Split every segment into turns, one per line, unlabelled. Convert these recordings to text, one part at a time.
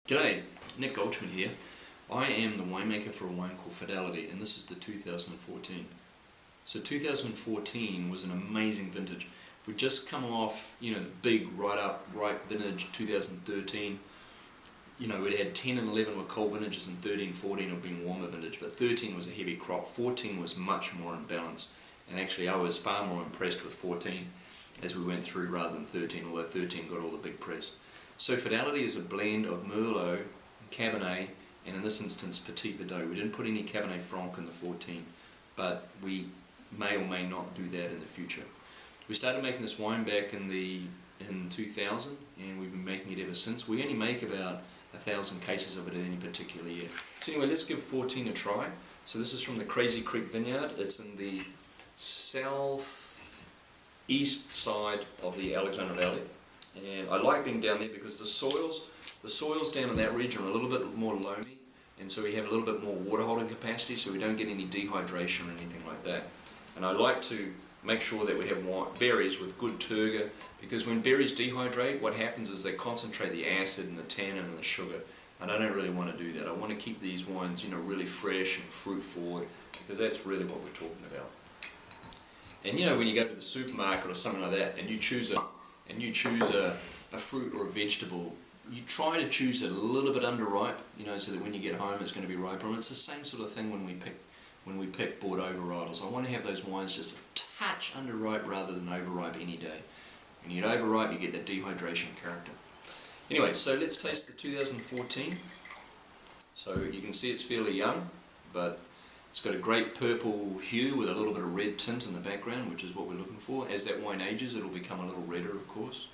G'day, Nick Goldschmidt here. I am the winemaker for a wine called Fidelity, and this is the 2014. So 2014 was an amazing vintage. We'd just come off, the big ripe vintage 2013. We'd had 10 and 11 were cold vintages, and 13, 14 have been warmer vintage, but 13 was a heavy crop. 14 was much more in balance, and actually I was far more impressed with 14 as we went through rather than 13, although 13 got all the big press. So Fidelity is a blend of Merlot, Cabernet, and in this instance Petit Verdot. We didn't put any Cabernet Franc in the 14, but we may or may not do that in the future. We started making this wine back in 2000, and we've been making it ever since. We only make about 1,000 cases of it in any particular year. So anyway, let's give 14 a try. So this is from the Crazy Creek Vineyard. It's in the southeast side of the Alexander Valley. And I like being down there because the soils down in that region are a little bit more loamy, and so we have a little bit more water holding capacity, so we don't get any dehydration or anything like that. And I like to make sure that we have berries with good turgor, because when berries dehydrate, what happens is they concentrate the acid and the tannin and the sugar, and I don't really want to do that. I want to keep these wines really fresh and fruit forward, because that's really what we're talking about. And when you go to the supermarket or something like that and you choose a fruit or a vegetable, you try to choose it a little bit underripe, so that when you get home it's going to be riper. And it's the same sort of thing when we pick Bordeaux varietals. I want to have those wines just a touch underripe rather than overripe any day. When you get overripe, you get that dehydration character. Anyway, so let's taste the 2014. So you can see it's fairly young, but it's got a great purple hue with a little bit of red tint in the background, which is what we're looking for. As that wine ages, it'll become a little redder, of course.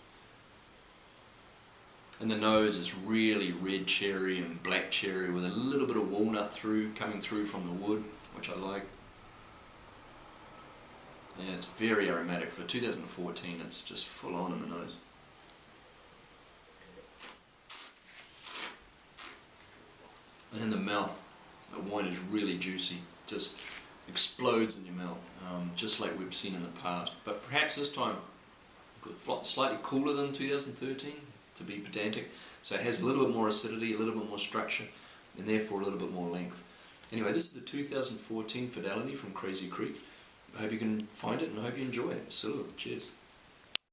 And the nose is really red cherry and black cherry with a little bit of walnut coming through from the wood, which I like. Yeah, it's very aromatic. For 2014, it's just full on in the nose. And in the mouth, the wine is really juicy, just explodes in your mouth, just like we've seen in the past. But perhaps this time slightly cooler than 2013, to be pedantic. So it has a little bit more acidity, a little bit more structure, and therefore a little bit more length. Anyway, this is the 2014 Fidelity from Crazy Creek. I hope you can find it and I hope you enjoy it. Salute. Cheers.